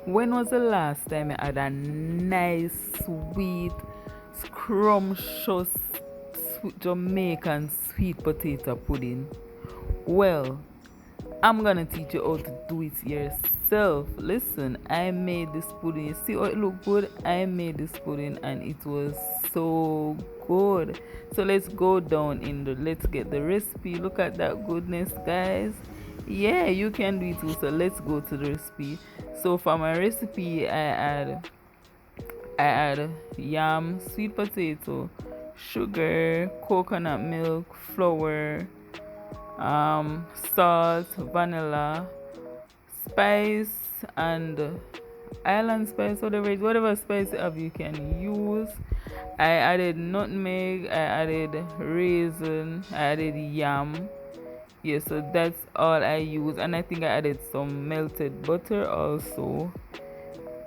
When was the last time I had a nice, sweet, scrumptious Jamaican sweet potato pudding? Well, I'm gonna teach you how to do it yourself. Listen, I made this pudding. You see how it look good? I made this pudding and it was so good. So let's go down in the let's get the recipe. Look at that goodness, guys. Yeah, you can do it too. So let's go to the recipe. So for my recipe, I add yam, sweet potato, sugar, coconut milk, flour, salt, vanilla, spice, and island spice, whatever spice you have, you can use. I added nutmeg, I added raisin, I added yam. Yeah, so that's all I use, and I think I added some melted butter also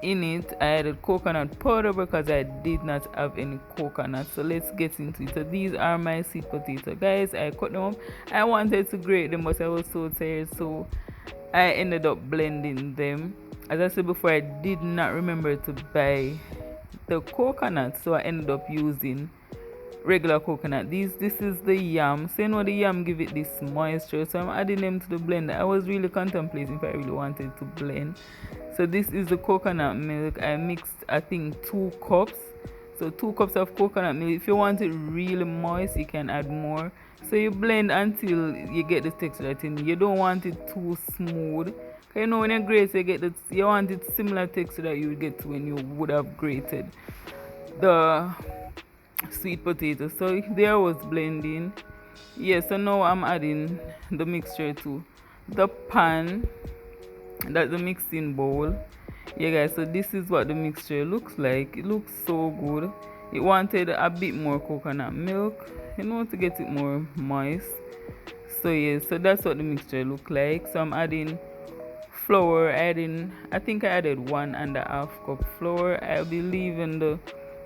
in it. I added coconut powder because I did not have any coconut. So let's get into it. So these are my sweet potato, guys. I cut them up. I wanted to grate them, but I was so tired, so I ended up blending them. As I said before, I did not remember to buy the coconut, so I ended up using regular coconut. This is the yam. So you know the yam give it this moisture, so I'm adding them to the blender. I was really contemplating if I really wanted to blend. So this is the coconut milk. I mixed, I think, 2 cups. So 2 cups of coconut milk. If you want it really moist, you can add more. So you blend until you get the texture that you don't want it too smooth. You know when you grate, you want it similar texture that you would get when you would have grated the sweet potato. So there was blending. Yeah, so now I'm adding the mixture to the pan. That's the mixing bowl. Yeah, guys, so this is what the mixture looks like. It looks so good. It wanted a bit more coconut milk, to get it more moist. So yeah, so that's what the mixture look like. So I'm adding flour. I think I added 1.5 cup flour. I'll be leaving the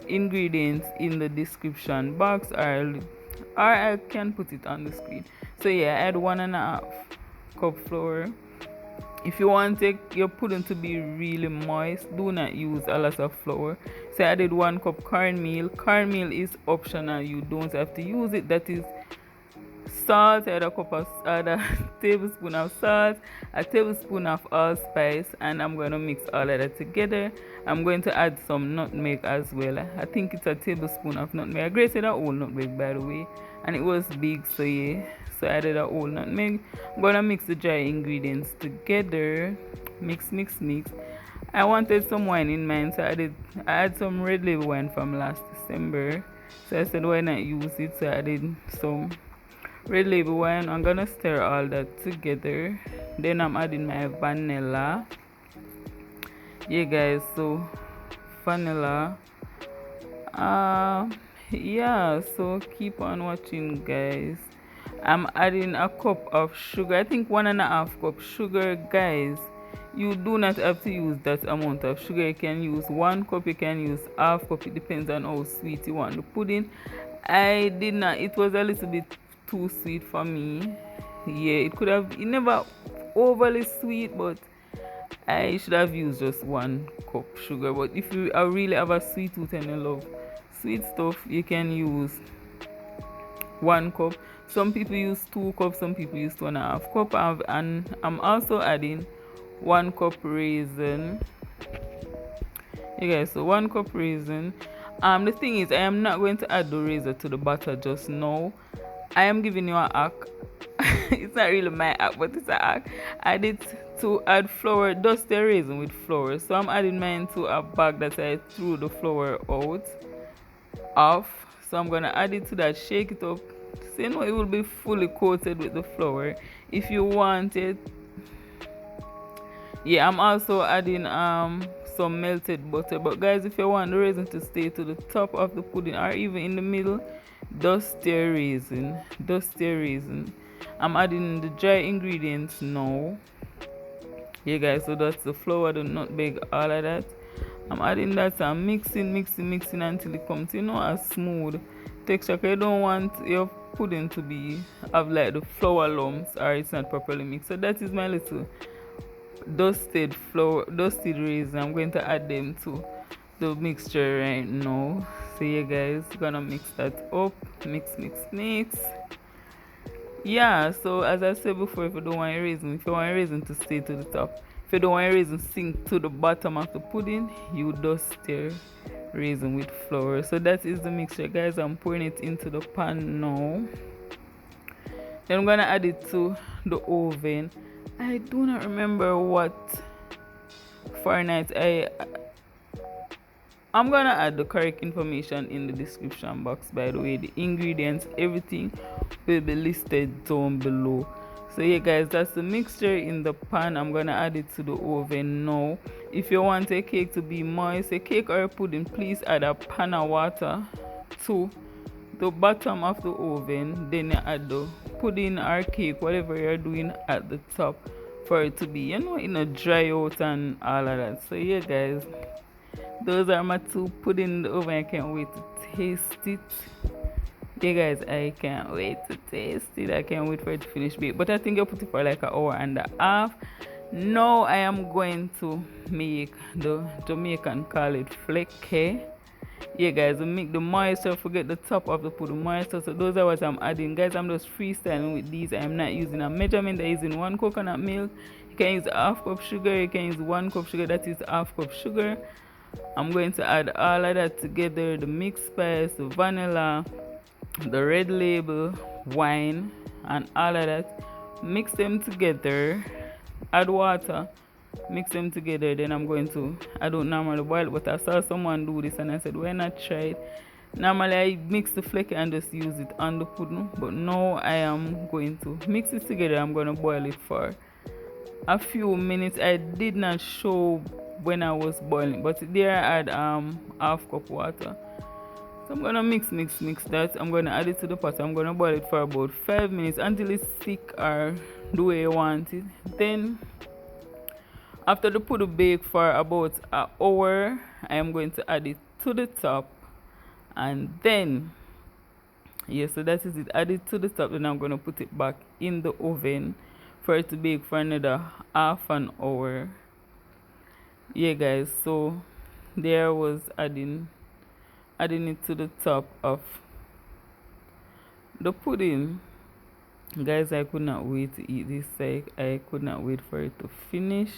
ingredients in the description box, or I can put it on the screen. So yeah, I add 1.5 cup flour. If you want your pudding to be really moist, do not use a lot of flour. So I added 1 cup cornmeal. Cornmeal is optional, you don't have to use it. That is salt. I add a tablespoon of salt, a tablespoon of allspice, and I'm going to mix all of that together. I'm going to add some nutmeg as well. I think it's a tablespoon of nutmeg. I grated a whole nutmeg, by the way, and it was big, so yeah. So I added a whole nutmeg. I'm going to mix the dry ingredients together. Mix, mix, mix. I wanted some wine in mine, so I had some red label wine from last December. So I said, why not use it? So I added some red label wine. I'm gonna stir all that together. Then I'm adding my vanilla. Yeah, guys, so vanilla. Yeah, so keep on watching, guys. I'm adding a cup of sugar. I think 1.5 cup sugar, guys. You do not have to use that amount of sugar. You can use 1 cup, you can use half cup. It depends on how sweet you want the pudding. I did not. It was a little bit too sweet for me. Yeah, it never overly sweet, but I should have used just 1 cup sugar. But if you really have a sweet tooth and you love sweet stuff, you can use 1 cup. Some people use 2 cups, some people use 2.5 cup, and I'm also adding 1 cup raisin. You guys, so 1 cup raisin. The thing is, I am not going to add the raisin to the batter just now. I am giving you a hack. It's not really my hack, but it's a hack. I did to add flour, dust the raisin with flour. So I'm adding mine to a bag that I threw the flour out of. So I'm gonna add it to that, shake it up. So it will be fully coated with the flour. If you want it, yeah, I'm also adding some melted butter. But guys, if you want the raisin to stay to the top of the pudding or even in the middle, dust your raisin. I'm adding the dry ingredients now. Yeah, guys, so that's the flour, the nutmeg, all of that. I'm adding that, so I'm mixing until it comes a smooth texture. You don't want your pudding to have like the flour lumps, or it's not properly mixed. So that is my little dusted raisin. I'm going to add them to the mixture right now. So yeah guys, gonna mix that up. Mix. Yeah, so as I said before, if you don't want your raisin, if you want your raisin to stay to the top, if you don't want your raisin sink to the bottom of the pudding, you dust your raisin with flour. So that is the mixture guys. I'm pouring it into the pan now. Then I'm gonna add it to the oven. I do not remember what Fahrenheit. I'm gonna add the correct information in the description box. By the way, the ingredients, everything will be listed down below. So yeah guys, that's the mixture in the pan. I'm gonna add it to the oven now. If you want a cake to be moist, a cake or a pudding, please add a pan of water to the bottom of the oven. Then you add the pudding or cake, whatever you're doing, at the top for it to be, in a dry out and all of that. So yeah guys, those are my two pudding in the oven. I can't wait to taste it. Yeah guys, I can't wait to taste it. I can't wait for it to finish bake. But I think I put it for like an hour and a half. Now I am going to make the Jamaican call it flake. Yeah guys, we make the moisture, forget the top of the pudding moisture. So those are what I'm adding guys. I'm just freestyling with these. I'm not using a measurement. I'm using 1 coconut milk. You can use half cup sugar, you can use 1 cup sugar, that is half cup sugar. I'm going to add all of that together, the mixed spice, the vanilla, the red label, wine, and all of that. Mix them together, add water, mix them together. Then I'm going to, I don't normally boil it, but I saw someone do this and I said, why not try it? Normally I mix the flake and just use it on the pudding, but now I am going to mix it together. I'm going to boil it for a few minutes. I did not show when I was boiling, but there I add half cup water. So I'm gonna mix that. I'm gonna add it to the pot. I'm gonna boil it for about 5 minutes until it's thick or the way you want it. Then after the pudding bake for about an hour, I am going to add it to the top, and then so that is it. Add it to the top. Then I'm gonna put it back in the oven for it to bake for another half an hour. Yeah guys, so there was adding it to the top of the pudding. Guys, I could not wait to eat this. I could not wait for it to finish.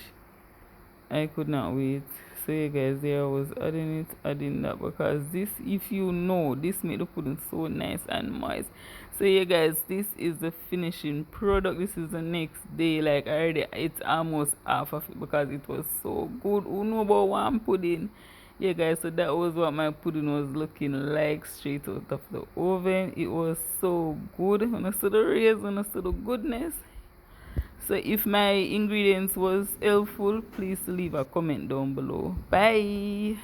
I could not wait. So yeah guys, there I was adding that, because this, if you know, this made the pudding so nice and moist. So yeah guys, this is the finishing product. This is the next day. Like already it's almost half of it because it was so good. Who know about one pudding? Yeah guys, so that was what my pudding was looking like straight out of the oven. It was so good. When I saw the raisin, when I saw the goodness. So if my ingredients was helpful, please leave a comment down below. Bye.